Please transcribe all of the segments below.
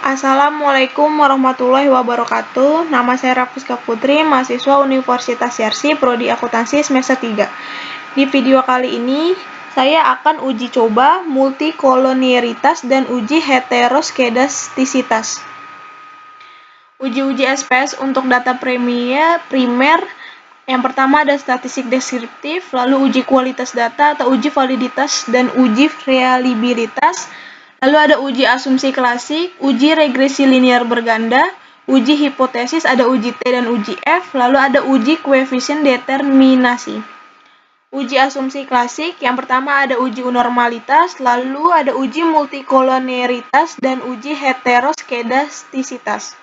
Assalamualaikum warahmatullahi wabarakatuh. Nama saya Rafiska Putri, mahasiswa Universitas Yarsi, Prodi Akuntansi semester 3. Di video kali ini, saya akan uji coba multikolonialitas dan uji heteroskedastisitas. Uji SPS untuk data primer. Yang pertama ada statistik deskriptif, lalu uji kualitas data atau uji validitas dan uji reliabilitas. Lalu ada uji asumsi klasik, uji regresi linear berganda, uji hipotesis, ada uji T dan uji F, lalu ada uji koefisien determinasi. Uji asumsi klasik, yang pertama ada uji normalitas, lalu ada uji multikolonialitas dan uji heteroskedastisitas.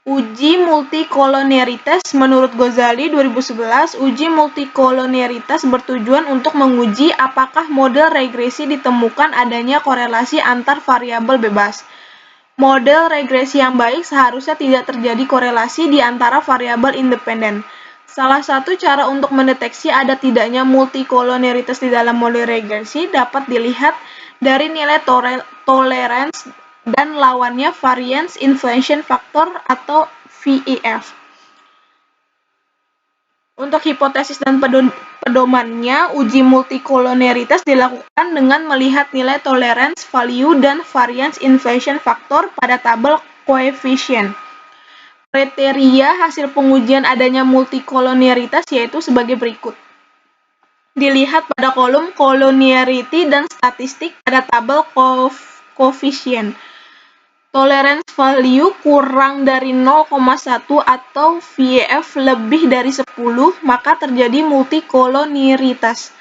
Uji multikolonialitas menurut Ghazali 2011, uji multikolonialitas bertujuan untuk menguji apakah model regresi ditemukan adanya korelasi antar variabel bebas. Model regresi yang baik seharusnya tidak terjadi korelasi di antara variabel independen. Salah satu cara untuk mendeteksi ada tidaknya multikolonialitas di dalam model regresi dapat dilihat dari nilai tolerance dan lawannya variance inflation factor atau VIF. Untuk hipotesis dan pedomannya, uji multikolonialitas dilakukan dengan melihat nilai tolerance value dan variance inflation factor pada tabel koefisien. Kriteria hasil pengujian adanya multikolonialitas yaitu sebagai berikut. Dilihat pada kolom coloniality dan statistik pada tabel koefisien. Tolerance value kurang dari 0,1 atau VIF lebih dari 10, maka terjadi multikolonialitas.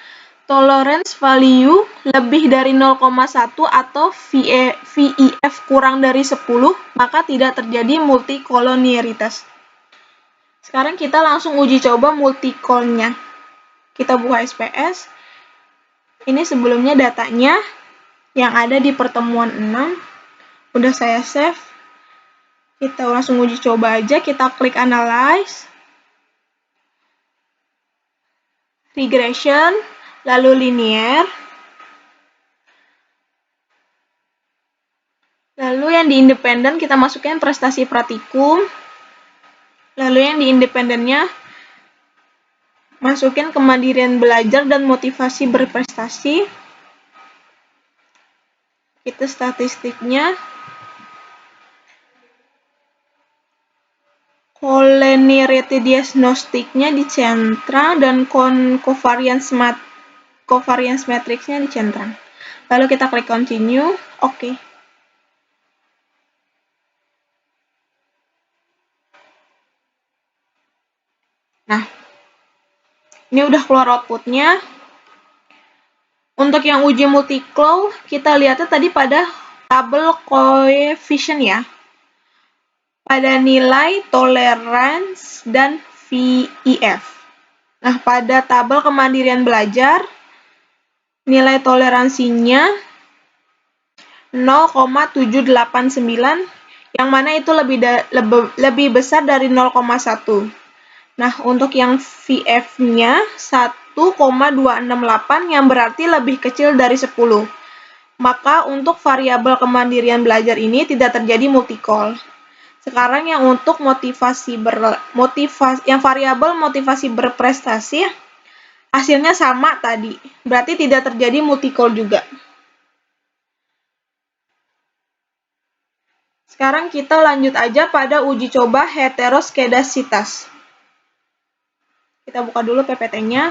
Tolerance value lebih dari 0,1 atau VIF kurang dari 10, maka tidak terjadi multikolonialitas. Sekarang kita langsung uji coba multikolnya. Kita buka SPS. Ini sebelumnya datanya yang ada di pertemuan 6. Udah saya save. Kita langsung uji coba aja. Kita klik analyze. Regression. Lalu linear. Lalu yang di independen kita masukkan prestasi praktikum. Lalu yang di independennya masukin kemandirian belajar dan motivasi berprestasi. Kita statistiknya. Collinearity diagnostiknya di centra dan covariance matrixnya di centra. Lalu kita klik continue, oke. Nah, ini udah keluar outputnya. Untuk yang uji multikol, kita lihatnya tadi pada tabel koefisien ya. Pada nilai tolerance dan VIF. Nah, pada tabel kemandirian belajar, nilai toleransinya 0,789, yang mana itu lebih besar dari 0,1. Nah, untuk yang VF-nya 1,268, yang berarti lebih kecil dari 10. Maka untuk variabel kemandirian belajar ini tidak terjadi multikol. Sekarang yang untuk yang variabel motivasi berprestasi hasilnya sama tadi, berarti tidak terjadi multikol juga. Sekarang kita lanjut aja pada uji coba heteroskedastisitas. Kita buka dulu PPT-nya.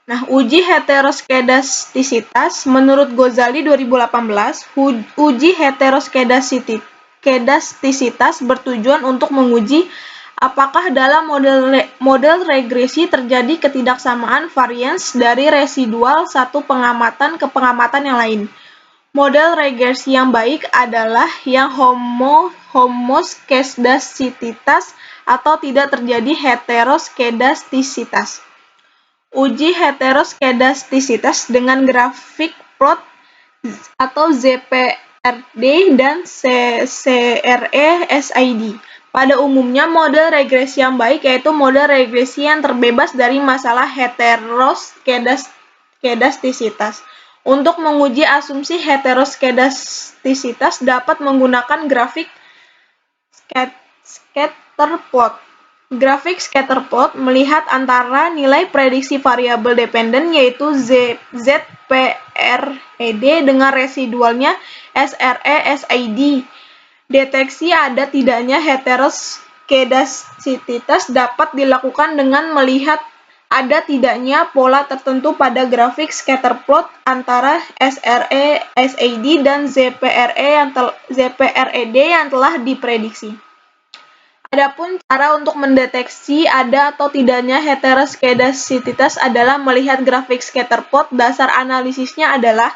Nah, uji heteroskedastisitas menurut Ghazali 2018, uji heteroskedastisitas bertujuan untuk menguji apakah dalam model regresi terjadi ketidaksamaan varians dari residual satu pengamatan ke pengamatan yang lain. Model regresi yang baik adalah yang homoskedastisitas atau tidak terjadi heteroskedastisitas. Uji heteroskedastisitas dengan grafik plot atau ZPRD dan CRE-SID. Pada umumnya, model regresi yang baik yaitu model regresi yang terbebas dari masalah heteroskedastisitas. Untuk menguji asumsi heteroskedastisitas dapat menggunakan grafik scatter plot. Grafik scatter plot melihat antara nilai prediksi variabel dependen yaitu ZPRED dengan residualnya SRE-SID. Deteksi ada tidaknya heteroskedastisitas dapat dilakukan dengan melihat ada tidaknya pola tertentu pada grafik scatter plot antara SRE-SID dan ZPRED yang telah diprediksi. Adapun cara untuk mendeteksi ada atau tidaknya heteroskedastisitas adalah melihat grafik scatter plot. Dasar analisisnya adalah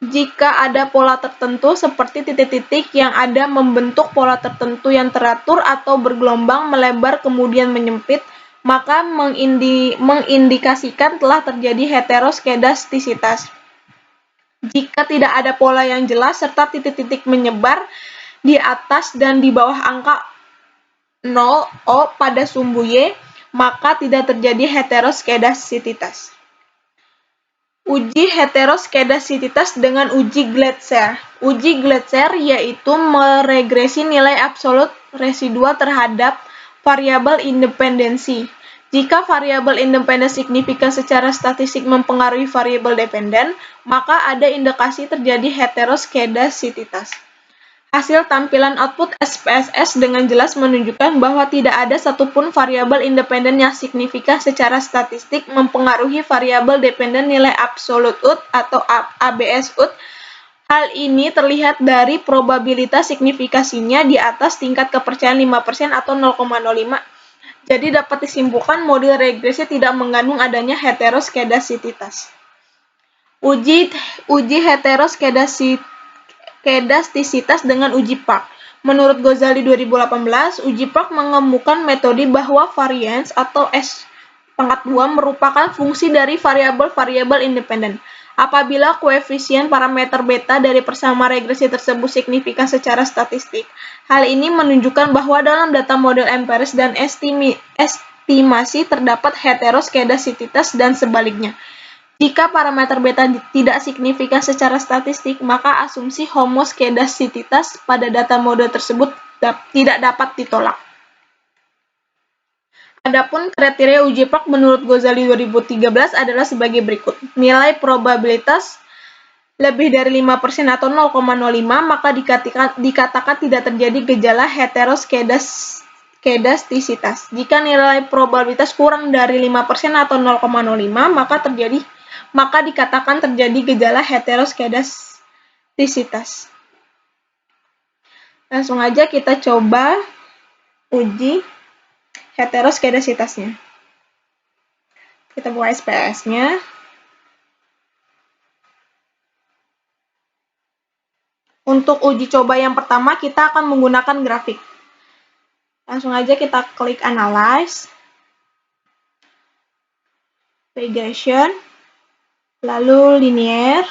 jika ada pola tertentu seperti titik-titik yang ada membentuk pola tertentu yang teratur atau bergelombang melebar kemudian menyempit, maka mengindikasikan telah terjadi heteroskedastisitas. Jika tidak ada pola yang jelas serta titik-titik menyebar di atas dan di bawah angka 0 O pada sumbu Y, maka tidak terjadi heteroskedastisitas. Uji heteroskedastisitas dengan uji Gleitzer. Uji Gleitzer yaitu meregresi nilai absolut residua terhadap variabel independensi. Jika variabel independen signifikan secara statistik mempengaruhi variabel dependen, maka ada indikasi terjadi heteroskedastisitas. Hasil tampilan output SPSS dengan jelas menunjukkan bahwa tidak ada satupun variabel independen yang signifikan secara statistik mempengaruhi variabel dependen nilai absolut UT atau ABS UT. Hal ini terlihat dari probabilitas signifikasinya di atas tingkat kepercayaan 5% atau 0,05. Jadi dapat disimpulkan model regresi tidak mengandung adanya heteroskedastisitas. Uji heteroskedastisitas dengan uji Park. Menurut Ghazali 2018, uji Park menemukan metode bahwa varians atau S2 merupakan fungsi dari variabel-variabel independen. Apabila koefisien parameter beta dari persama regresi tersebut signifikan secara statistik, hal ini menunjukkan bahwa dalam data model empiris dan estimasi terdapat heteroskedastisitas dan sebaliknya. Jika parameter beta tidak signifikan secara statistik, maka asumsi homoskedastisitas pada data model tersebut tidak dapat ditolak. Adapun kriteria uji Park menurut Ghazali 2013 adalah sebagai berikut. Nilai probabilitas lebih dari 5% atau 0,05, maka dikatakan tidak terjadi gejala heteroskedastisitas. Jika nilai probabilitas kurang dari 5% atau 0,05, maka dikatakan terjadi gejala heteroskedastisitas. Langsung aja kita coba uji heteroskedastisitasnya. Kita buka SPSS-nya. Untuk uji coba yang pertama, kita akan menggunakan grafik. Langsung aja kita klik Analyze, Regression, lalu Linear.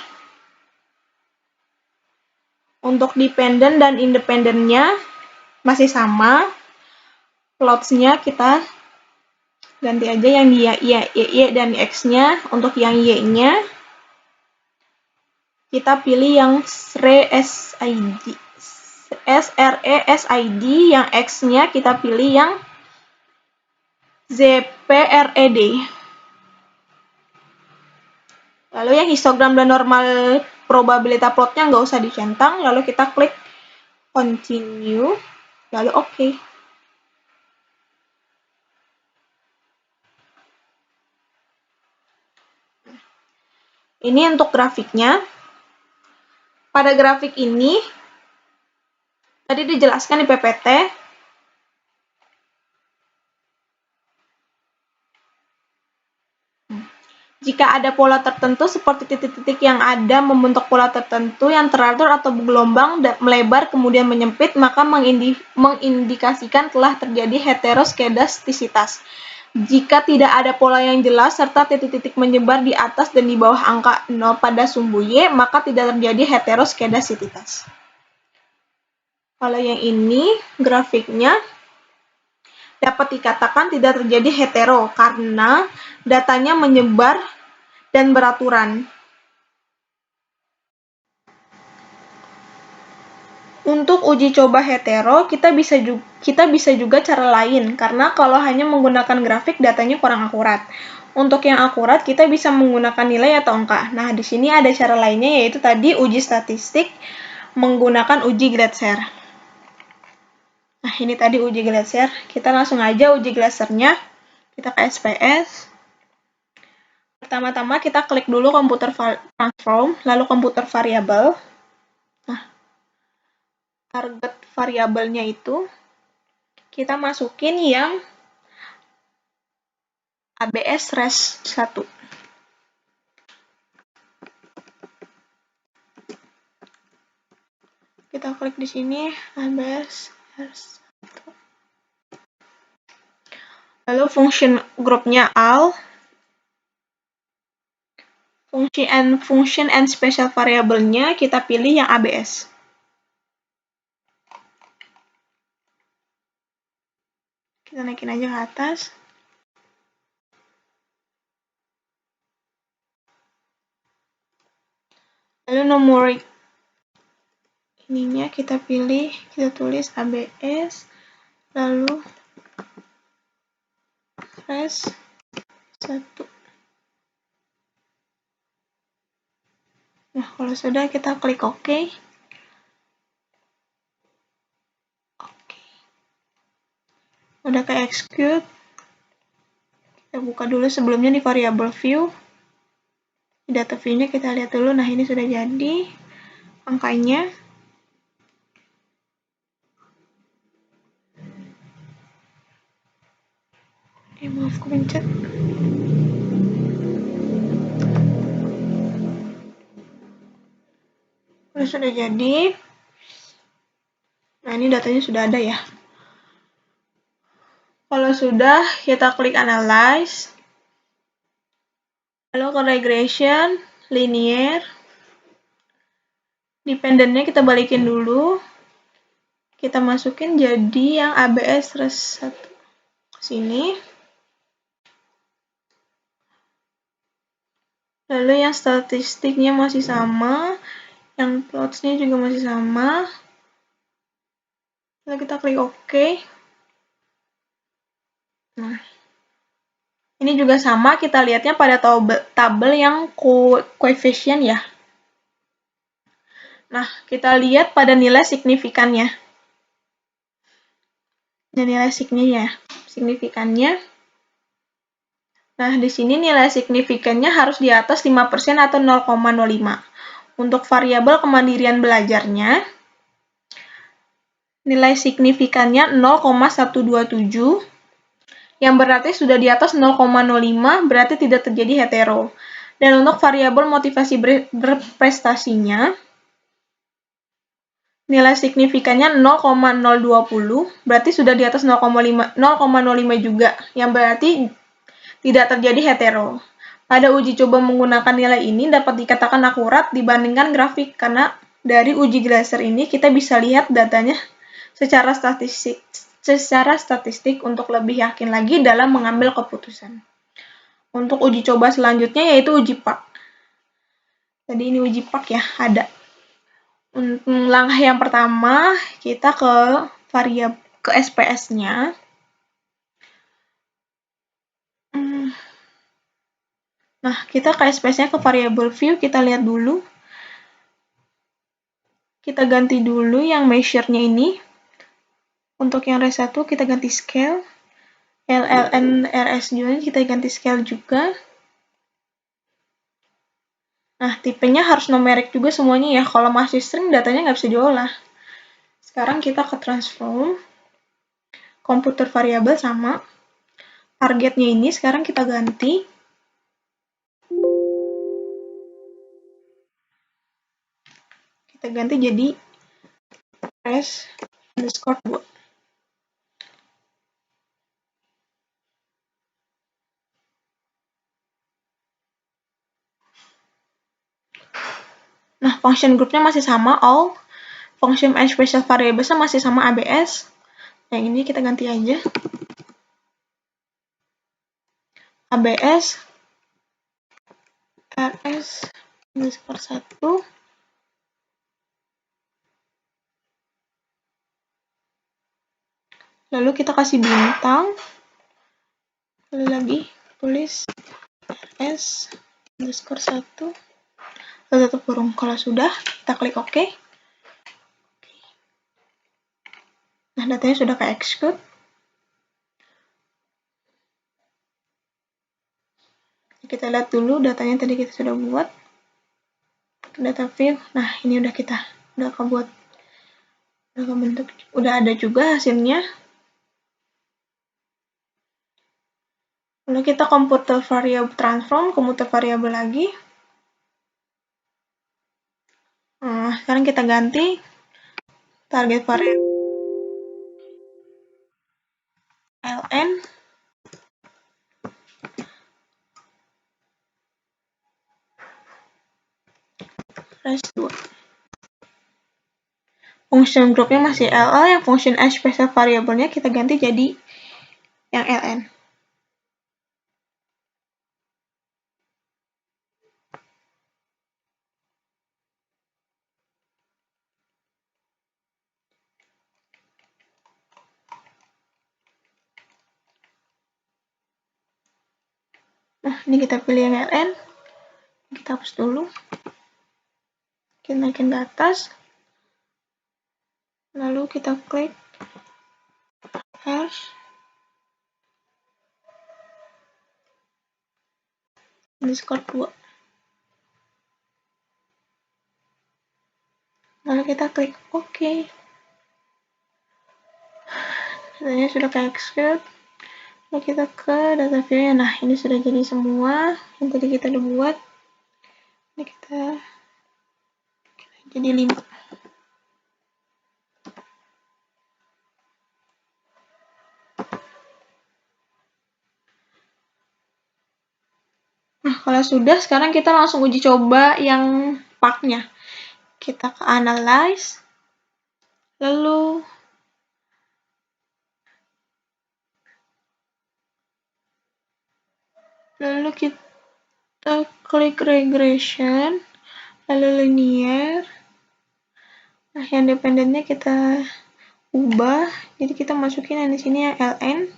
Untuk dependen dan independennya masih sama. Plots-nya kita ganti aja yang di Y dan X-nya. Untuk yang Y-nya kita pilih yang SRE-SID, yang X-nya kita pilih yang ZPRED. Lalu yang histogram dan normal probabilitas plotnya nggak usah dicentang, lalu kita klik Continue, lalu OK. Ini untuk grafiknya. Pada grafik ini, tadi dijelaskan di PPT, jika ada pola tertentu seperti titik-titik yang ada membentuk pola tertentu yang teratur atau bergelombang dan melebar kemudian menyempit, maka mengindikasikan telah terjadi heteroskedastisitas. Jika tidak ada pola yang jelas serta titik-titik menyebar di atas dan di bawah angka 0 pada sumbu Y, maka tidak terjadi heteroskedastisitas. Kalau yang ini grafiknya dapat dikatakan tidak terjadi hetero karena datanya menyebar dan beraturan. Untuk uji coba hetero, kita bisa juga cara lain, karena kalau hanya menggunakan grafik, datanya kurang akurat. Untuk yang akurat, kita bisa menggunakan nilai atau angka. Nah, di sini ada cara lainnya, yaitu tadi uji statistik menggunakan uji Glasser. Nah, ini tadi uji Glasser. Kita langsung aja uji Glassernya. Kita ke SPS. Pertama-tama kita klik dulu komputer transform, lalu komputer variabel. Nah, target variabelnya itu kita masukin yang ABS res 1. Kita klik di sini ABS res 1. Lalu function grupnya all. Function and special variable-nya kita pilih yang ABS. Kita naikin aja ke atas. Lalu numeric ininya kita pilih, kita tulis ABS, lalu res 1. Nah, kalau sudah kita klik OK. Udah ke execute. Kita buka dulu sebelumnya di variable view. Di data view-nya kita lihat dulu. Nah, ini sudah jadi angkanya. Maaf, kepencet. Sudah jadi. Nah, ini datanya sudah ada ya. Kalau sudah, kita klik analyze. Lalu ke regression, linear. Dependent-nya kita balikin dulu. Kita masukin jadi yang ABS res 1. Ke sini. Lalu yang statistiknya masih sama. Yang plots-nya juga masih sama. Lalu kita klik OK. Nah, ini juga sama, kita lihatnya pada tabel yang koefisien ya. Nah, kita lihat pada nilai signifikannya. Dan nilai signifikannya. Nah, di sini nilai signifikannya harus di atas 5% atau 0,05. Untuk variabel kemandirian belajarnya, nilai signifikannya 0,127, yang berarti sudah di atas 0,05, berarti tidak terjadi hetero. Dan untuk variabel motivasi berprestasinya, nilai signifikannya 0,020, berarti sudah di atas 0,05 juga, yang berarti tidak terjadi hetero. Pada uji coba menggunakan nilai ini dapat dikatakan akurat dibandingkan grafik, karena dari uji Glasser ini kita bisa lihat datanya secara statistik untuk lebih yakin lagi dalam mengambil keputusan. Untuk uji coba selanjutnya yaitu uji PAK. Tadi ini uji PAK ya, ada. Langkah yang pertama, kita ke SPS-nya. Nah, kita ke SPS-nya ke variable view, kita lihat dulu. Kita ganti dulu yang measure-nya ini. Untuk yang res 1 kita ganti scale. LLN RS juga kita ganti scale juga. Nah, tipenya harus numerik juga semuanya ya. Kalau masih string, datanya nggak bisa diolah. Sekarang kita ke transform. Komputer variabel sama. Targetnya ini sekarang kita ganti. Kita ganti jadi res underscore 2. Nah, function groupnya masih sama, all. Function and special variables masih sama ABS. Yang ini kita ganti aja. ABS RS underscore 1. lalu kita kasih bintang, lalu lagi tulis rs underscore 1 lalu tutup kurung. Kalau sudah, kita klik OK. Nah, datanya sudah ke execute. Kita lihat dulu datanya tadi kita sudah buat. Data view. Nah, ini udah kebuat. Udah kebentuk. Udah ada juga hasilnya. Lalu kita computer variable transform, computer variable lagi. Nah, sekarang kita ganti target variable ln res2. Function groupnya masih ll, yang function as special variable-nya kita ganti jadi yang ln. Nah, ini kita pilih yang ln. Kita hapus dulu. Kita naikin ke atas. Lalu kita klik hash underscore 2. Lalu kita klik OK. Datanya sudah ke execute. Lalu kita ke data view-nya. Nah, ini sudah jadi semua yang tadi kita udah buat. Ini kita jadi 5. Nah, kalau sudah, sekarang kita langsung uji coba yang part-nya. Kita ke analyze. Lalu kita klik regression. Lalu linear. Nah, yang dependennya kita ubah. Jadi kita masukin yang di sini yang ln.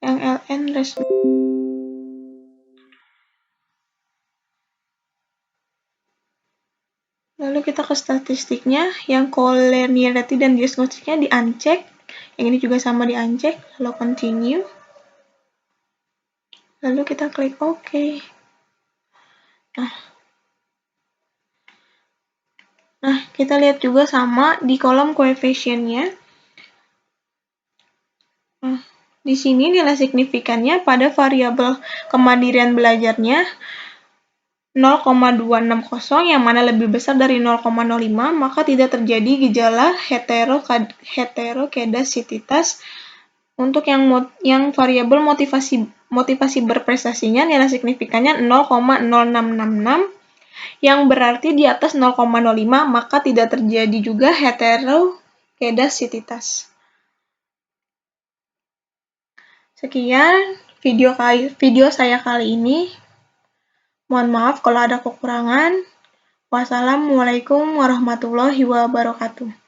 Yang ln res. Lalu kita ke statistiknya, yang collinearity dan diagnostiknya di uncheck. Yang ini juga sama di uncheck. Lalu continue. Lalu kita klik OK. Nah, kita lihat juga sama di kolom coefficient-nya. Nah, di sini nilai signifikannya pada variabel kemandirian belajarnya 0,260 yang mana lebih besar dari 0,05, maka tidak terjadi gejala heterokedasitas. Untuk yang variabel motivasi berprestasinya nilai signifikannya 0,0666 yang berarti di atas 0,05, maka tidak terjadi juga heterokedasitas. Sekian video saya kali ini. Mohon maaf kalau ada kekurangan. Wassalamualaikum warahmatullahi wabarakatuh.